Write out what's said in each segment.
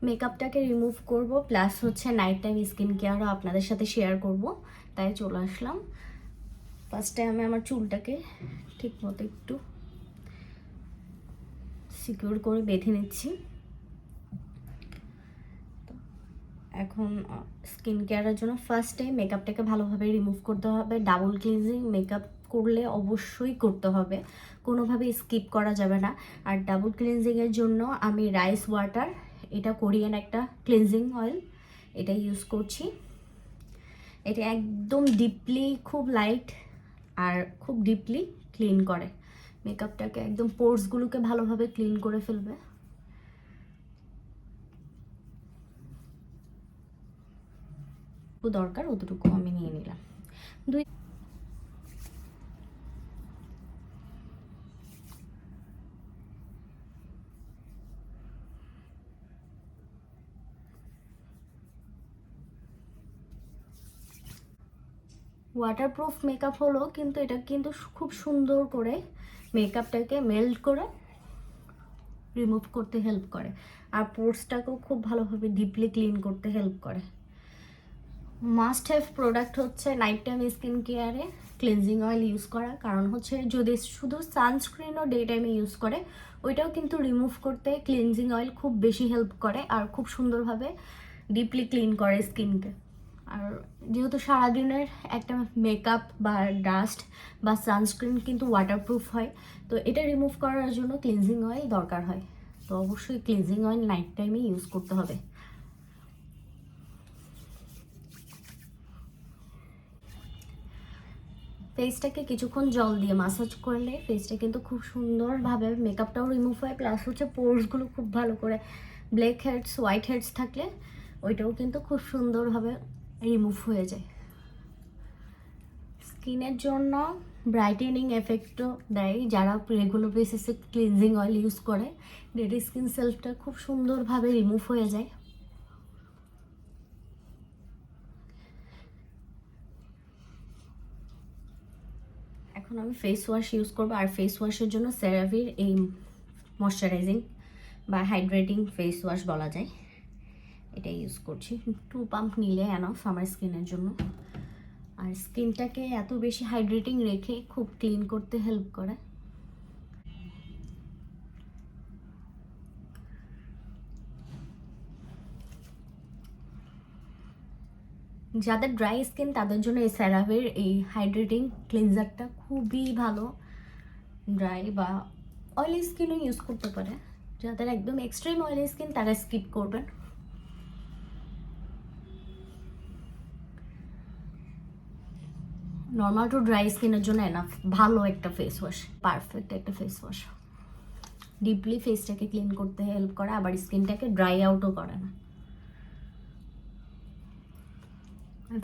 মেকআপটাকে remove করব, plus হচ্ছে night time skin কেয়ারও আপনাদের সাথে শেয়ার করব, তাই চলে আসলাম। ফার্স্টে আমি আমার চুলটাকে ঠিক মতো একটু সিকিউর করে বেঁধে নিচ্ছি। এখন স্কিন কেয়ারের জন্য ফার্স্টে মেকআপটাকে ভালোভাবে রিমুভ করতে হবে। ডাবল ক্লিনজিং মেকআপ করলে অবশ্যই করতে হবে, কোনোভাবে স্কিপ করা যাবে না। আর ডাবল ক্লিনজিংয়ের জন্য আমি রাইস ওয়াটার, এটা কোরিয়ান একটা ক্লিনজিং অয়েল, এটা ইউজ করছি। এটা একদম ডিপলি, খুব লাইট আর খুব ডিপলি ক্লিন করে মেকআপটাকে, একদম পোর্সগুলোকে ভালোভাবে ক্লিন করে ফেলবে। দরকার অতটুকু আমি নিয়ে নিলাম। ওয়াটারপ্রুফ মেকআপ হলো, কিন্তু এটা কিন্তু খুব সুন্দর করে মেকআপটাকে মেল্ট করে রিমুভ করতে হেল্প করে, আর পোর্সটাকেও খুব ভালোভাবে ডিপলি ক্লিন করতে হেল্প করে। মাস্ট হ্যাভ প্রোডাক্ট হচ্ছে নাইট টাইম স্কিন কেয়ারে ক্লিনজিং অয়েল ইউজ করা, কারণ হচ্ছে যদি শুধু সানস্ক্রিনও ডে টাইমে ইউজ করে ওইটাও কিন্তু রিমুভ করতে ক্লিনজিং অয়েল খুব বেশি হেল্প করে আর খুব সুন্দরভাবে ডিপলি ক্লিন করে স্কিনকে। আর যেহেতু সারাদিনের একটা মেকআপ বা ডাস্ট বা সানস্ক্রিন কিন্তু ওয়াটারপ্রুফ হয়, তো এটা রিমুভ করার জন্য ক্লিনজিং অয়েল দরকার হয়, তো অবশ্যই ক্লিনজিং অয়েল নাইট টাইমে ইউজ করতে হবে। ফেসটাকে কিছুক্ষণ জল দিয়ে মাসাজ করলে ফেসটা কিন্তু খুব সুন্দরভাবে মেকআপটাও রিমুভ হয়, প্লাস হচ্ছে পোর্সগুলো খুব ভালো করে, ব্ল্যাক হেডস হোয়াইট হেডস থাকলে ওইটাও কিন্তু খুব সুন্দরভাবে রিমুভ হয়ে যায়। স্কিনের জন্য ব্রাইটেনিং এফেক্টও দেয়, যারা রেগুলার বেসিসে ক্লিনজিং অয়েল ইউজ করে ডেড স্কিন সেলফটা খুব সুন্দরভাবে রিমুভ হয়ে যায়। এখন আমি ফেস ওয়াশ ইউজ করবো, আর ফেস ওয়াশের জন্য সেরাভির এই ময়শ্চারাইজিং বা হাইড্রেটিং ফেস ওয়াশ বলা যায়, এটা ইউজ করছি। 2 পাম্প নিলে এনাফ আমার স্কিনের জন্য, আর স্কিনটাকে এত বেশি হাইড্রেটিং রেখে খুব ক্লিন করতে হেল্প করে। যাদের ড্রাই স্কিন তাদের জন্য এই সেরাভের এই হাইড্রেটিং ক্লিনজারটা খুবই ভালো। ড্রাই বা অয়েলি স্কিনও ইউজ করতে পারে, যাদের একদম এক্সট্রিম অয়েলি স্কিন তারা স্কিপ করবেন। নর্মাল টু ড্রাই স্কিনের জন্য এনাফ ভালো একটা ফেস ওয়াশ, পারফেক্ট একটা ফেস ওয়াশ, ডিপলি ফেসটাকে ক্লিন করতে হেল্প করে, আবার স্কিনটাকে ড্রাই আউটও করে না।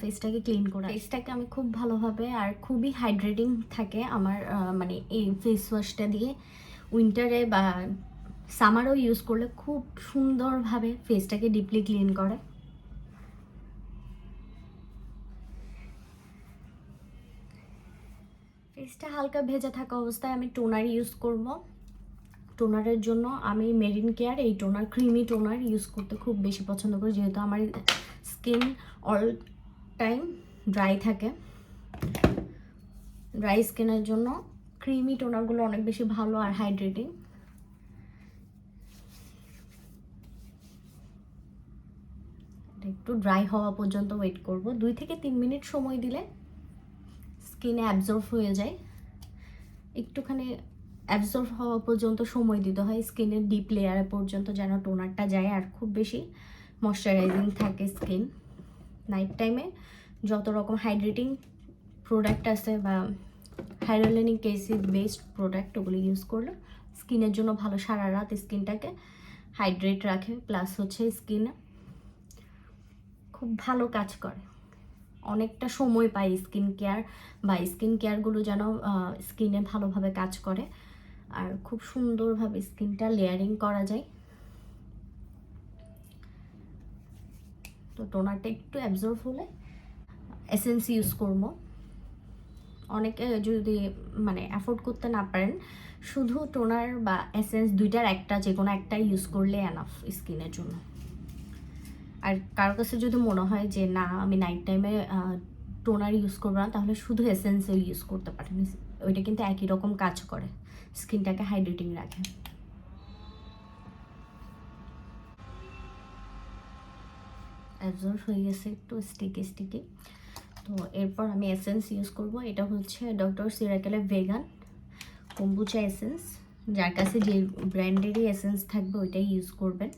ফেসটাকে ক্লিন করে, ফেসটাকে আমি খুব ভালোভাবে আর খুবই হাইড্রেটিং থাকে আমার, মানে এই ফেস ওয়াশটা দিয়ে উইন্টারে বা সামারও ইউজ করলে খুব সুন্দরভাবে ফেসটাকে ডিপলি ক্লিন করে। ফেসটা হালকা ভেজা থাকা অবস্থায় আমি টোনার ইউজ করব। টোনারের জন্য আমি মেরিন কেয়ার এই টোনার, ক্রিমি টোনার ইউজ করতে খুব বেশি পছন্দ করি, যেহেতু আমার স্কিন অল টাইম ড্রাই থাকে। ড্রাই স্কিনের জন্য ক্রিমি টোনারগুলো অনেক বেশি ভালো আর হাইড্রেটিং। একটু ড্রাই হওয়া পর্যন্ত ওয়েট করব, 2 থেকে 3 মিনিট সময় দিলে স্কিনে অ্যাবজর্ব হয়ে যায়। একটুখানি অ্যাবজর্ব হওয়া পর্যন্ত সময় দিতে হয় স্কিনের ডিপ লেয়ারে পর্যন্ত, যেন টোনারটা যায় আর খুব বেশি ময়শ্চারাইজিং থাকে স্কিন। নাইট টাইমে যত রকম হাইড্রেটিং প্রোডাক্ট আছে বা হাইড্রোলেনিক অ্যাসিড বেসড প্রোডাক্ট, ওগুলো ইউজ করলে স্কিনের জন্য ভালো, সারা রাত স্কিনটাকে হাইড্রেট রাখে, প্লাস হচ্ছে স্কিনে খুব ভালো কাজ করে। অনেকটা সময় পাই স্কিন কেয়ার বা স্কিন কেয়ারগুলো যেন স্কিনে ভালোভাবে কাজ করে আর খুব সুন্দরভাবে স্কিনটা লেয়ারিং করা যায়। তো টোনারটা একটু অ্যাবজর্ব হলে এসেন্স ইউজ করবো। অনেকে যদি মানে অ্যাফোর্ড করতে না পারেন, শুধু টোনার বা এসেন্স দুইটার একটা, যে কোনো একটা ইউজ করলে এনাফ স্কিনের জন্য। আর কারোর কাছে যদি মনে হয় যে না আমি নাইট টাইমে টোনার ইউজ করবো না, তাহলে শুধু এসেন্সও ইউজ করতে পারেন, ওইটা কিন্তু একই রকম কাজ করে, স্কিনটাকে হাইড্রেটিং রাখে। অ্যাবজর্ব হয়ে গেছে, একটু স্টিকি স্টিকি। তো এরপর আমি এসেন্স ইউজ করব, এটা হচ্ছে ডক্টর সিরাকেলের ভেগান কম্বুচা এসেন্স। যার কাছে যে ব্র্যান্ডেরই এসেন্স থাকবে ওইটাই ইউজ করবেন,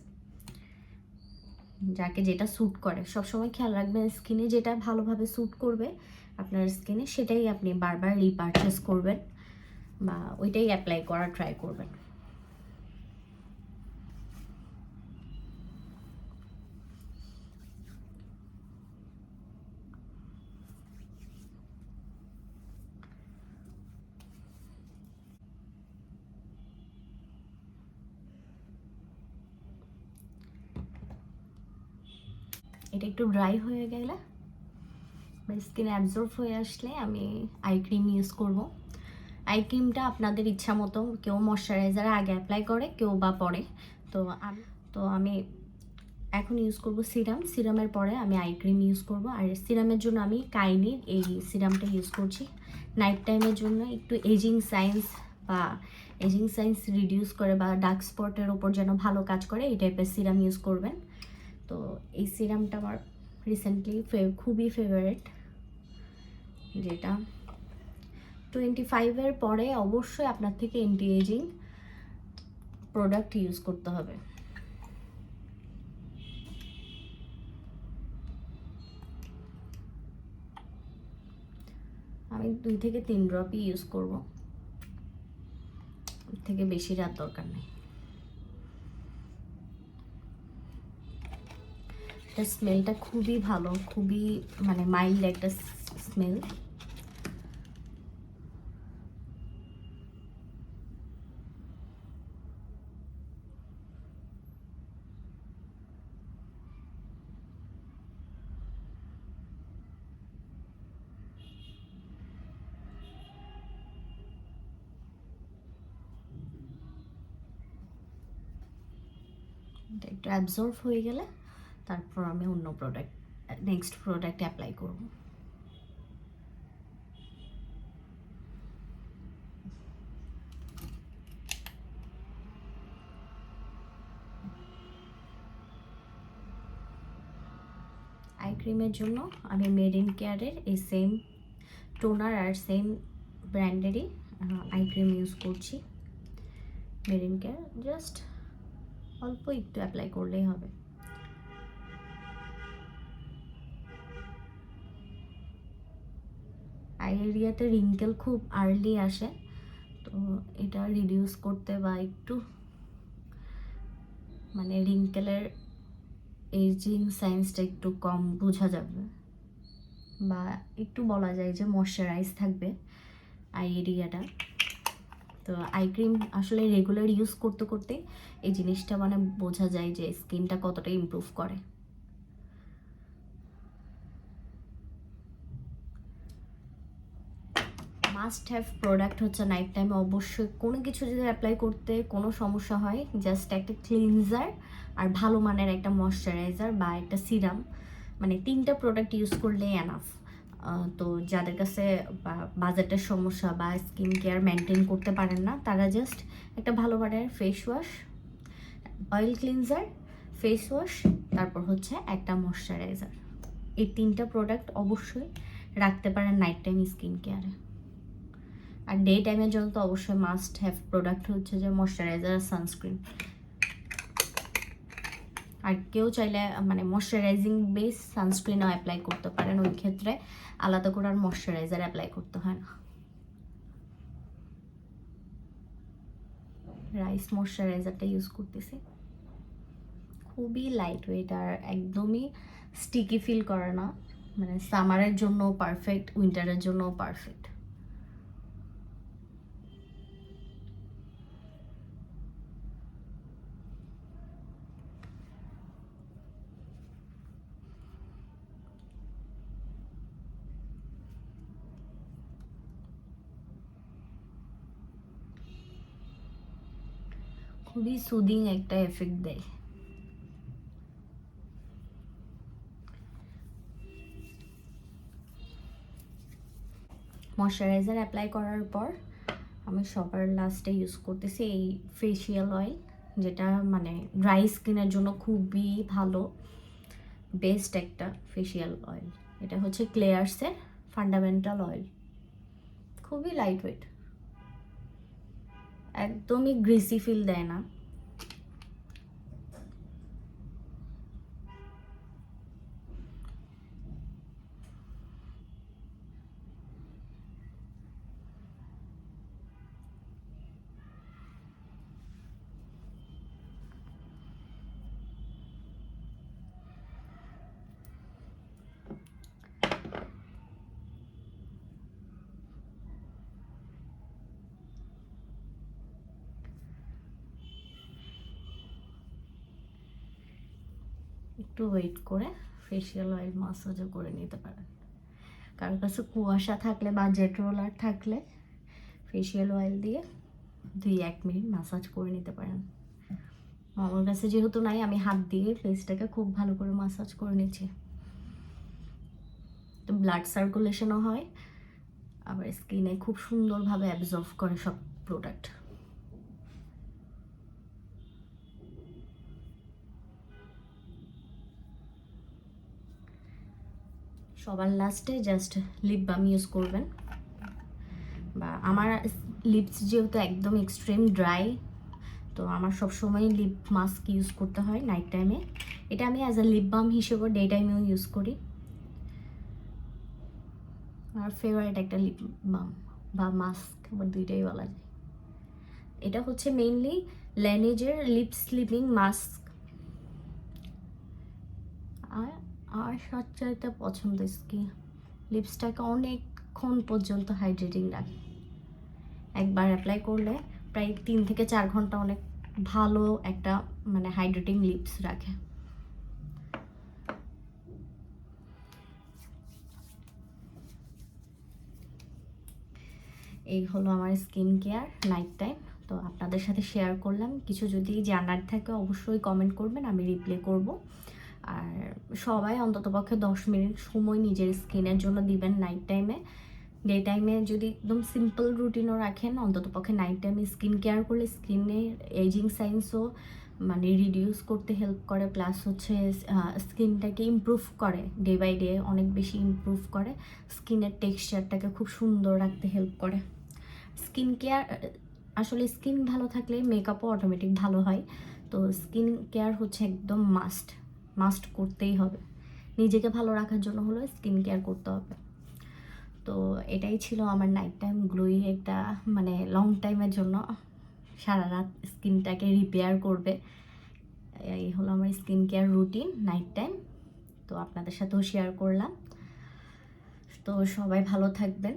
যাকে যেটা স্যুট করে। সবসময় খেয়াল রাখবেন স্কিনে যেটা ভালোভাবে স্যুট করবে আপনার স্কিনে, সেটাই আপনি বারবার রিপারচেস করবেন বা ওইটাই অ্যাপ্লাই করার ট্রাই করবেন। এটা একটু ড্রাই হয়ে গেলে বা স্কিন অ্যাবজর্ব হয়ে আসলে আমি আই ক্রিম ইউজ করব। আই ক্রিমটা আপনাদের ইচ্ছা মতো, কেউ ময়শ্চারাইজার আগে অ্যাপ্লাই করে, কেউ বা পরে। তো আমি এখন ইউজ করব সিরাম, সিরামের পরে আমি আই ক্রিম ইউজ করব। আর সিরামের জন্য আমি কাইনির এই সিরামটা ইউজ করছি। নাইট টাইমের জন্য একটু এজিং সাইন্স রিডিউস করে বা ডার্ক স্পটের ওপর যেন ভালো কাজ করে এই টাইপের সিরাম ইউজ করবেন। তো এই সিরামটা আমার রিসেন্টলি খুবই ফেভারিট, যেটা 25-এর পরে অবশ্যই আপনার থেকে অ্যান্টি এজিং প্রোডাক্ট ইউজ করতে হবে। আমি 2 থেকে 3 ড্রপই ইউজ করব, এর থেকে বেশি রাত দরকার নেই। এটা স্মেলটা খুবই ভালো, খুবই মানে মাইল্ড একটা স্মেল। এটা একটু অ্যাবজর্ব হয়ে গেলে তারপর আমি অন্য নেক্সট প্রোডাক্ট অ্যাপ্লাই করব। আই ক্রিমের জন্য আমি মেড ইন কেয়ারের এই সেম টোনার আর সেম ব্র্যান্ডেরই আই ক্রিম ইউজ করছি। মেড ইন কেয়ার, জাস্ট অল্প একটু অ্যাপ্লাই করলেই হবে। আই এরিয়াতে রিঙ্কেল খুব আর্লি আসে, তো এটা রিডিউস করতে বা একটু মানে রিঙ্কেলের এজিং সাইন্সটা একটু কম বোঝা যাবে, বা একটু বলা যায় যে ময়শ্চারাইজ থাকবে আই এরিয়াটা। তো আই ক্রিম আসলে রেগুলার ইউজ করতে করতে এই জিনিসটা মানে বোঝা যায় যে স্কিনটা কতটা ইমপ্রুভ করে। মাস্ট হ্যাভ প্রোডাক্ট হচ্ছে নাইট টাইমে অবশ্যই কোনো কিছু যদি অ্যাপ্লাই করতে কোনো সমস্যা হয়, জাস্ট একটা ক্লিনজার আর ভালো মানের একটা ময়শ্চারাইজার বা একটা সিরাম, মানে 3টা প্রোডাক্ট ইউজ করলেই এনাফ। তো যাদের কাছে বাজেটের সমস্যা বা স্কিন কেয়ার মেনটেন করতে পারেন না, তারা জাস্ট একটা ভালো মানের face wash, oil cleanser, face wash, তারপর হচ্ছে একটা ময়শ্চারাইজার, এই 3টা প্রোডাক্ট অবশ্যই রাখতে পারেন নাইট টাইম স্কিন কেয়ারে। আর ডে টাইমের জন্য তো অবশ্যই মাস্ট হ্যাভ প্রোডাক্ট হচ্ছে যে ময়শ্চারাইজার আর সানস্ক্রিন। আর কেউ চাইলে মানে ময়শ্চারাইজিং বেস সানস্ক্রিনও অ্যাপ্লাই করতে পারেন, ওই ক্ষেত্রে আলাদা করে আর ময়শ্চারাইজার অ্যাপ্লাই করতে হয় না। রাইস ময়শ্চারাইজারটা ইউজ করতেছি, খুবই লাইট ওয়েট আর একদমই স্টিকি ফিল করে না, মানে সামারের জন্য পারফেক্ট, উইন্টারের জন্য পারফেক্ট। খুবই সুদিং একটা এফেক্ট দেয়। ময়শ্চারাইজার অ্যাপ্লাই করার পর আমি সবার লাস্টে ইউজ করতেছি এই ফেসিয়াল অয়েল, যেটা মানে ড্রাই স্কিনের জন্য খুবই ভালো, বেস্ট একটা ফেসিয়াল অয়েল। এটা হচ্ছে ক্লেয়ার্সের ফান্ডামেন্টাল অয়েল, খুবই লাইট ওয়েট, একদমই গ্রিসি ফিল দেয় না। একটু ওয়েট করে ফেসিয়াল অয়েল মাসাজও করে নিতে পারেন। কারোর কাছে কুয়াশা থাকলে বা জেট রোলার থাকলে ফেসিয়াল অয়েল দিয়ে 2-1 মিনিট মাসাজ করে নিতে পারেন। আমার কাছে যেহেতু নাই, আমি হাত দিয়ে ফেসটাকে খুব ভালো করে মাসাজ করে নিচ্ছি। তো ব্লাড সার্কুলেশনও হয়, আবার স্কিনে খুব সুন্দরভাবে অ্যাবজর্ব করে সব প্রোডাক্ট। সবার লাস্টে জাস্ট লিপ বাম ইউজ করবেন, বা আমার লিপস যেহেতু একদম এক্সট্রিম ড্রাই, তো আমার সবসময় লিপ মাস্ক ইউজ করতে হয় নাইট টাইমে। এটা আমি অ্যাজ আ লিপ বাম হিসেবে ডে টাইমেও ইউজ করি। আমার ফেভারিট একটা লিপ বাম বা মাস্ক, আবার দুইটাই বলা যায়। এটা হচ্ছে মেইনলি ল্যানেজের লিপ স্লিপিং মাস্ক। আর সবচাইতে পছন্দ স্কিন লিপসটাকে অনেকক্ষণ পর্যন্ত হাইড্রেটিং রাখে। একবার অ্যাপ্লাই করলে প্রায় 3 থেকে 4 ঘন্টা অনেক ভালো একটা মানে হাইড্রেটিং লিপস রাখে। এই হলো আমার স্কিন কেয়ার নাইট টাইম। তো আপনাদের সাথে শেয়ার করলাম। কিছু যদি জানার থাকে অবশ্যই কমেন্ট করবেন, আমি রিপ্লাই করব। আর সবাই অন্ততপক্ষে 10 মিনিট সময় নিজের স্কিনের জন্য দিবেন নাইট টাইমে। ডে টাইমে যদি একদম সিম্পল রুটিনও রাখেন, অন্ততপক্ষে নাইট টাইমে স্কিন কেয়ার করলে স্কিনের এজিং সাইন্সও মানে রিডিউস করতে হেল্প করে, প্লাস হচ্ছে স্কিনটাকে ইমপ্রুভ করে, ডে বাই ডে অনেক বেশি ইমপ্রুভ করে, স্কিনের টেক্সচারটাকে খুব সুন্দর রাখতে হেল্প করে। স্কিন কেয়ার আসলে স্কিন ভালো থাকলে মেকআপও অটোমেটিক ভালো হয়। তো স্কিন কেয়ার হচ্ছে একদম মাস্ট করতেই হবে। নিজেকে ভালো রাখার জন্য হলো স্কিন কেয়ার করতে হবে। তো এটাই ছিল আমার নাইট টাইম গ্লোয়িং একটা মানে লং টাইমের জন্য, সারা রাত স্কিনটাকে রিপেয়ার করবে। এই হলো আমার skin care routine night time. তো আপনাদের সাথেও শেয়ার করলাম। তো সবাই ভালো থাকবেন।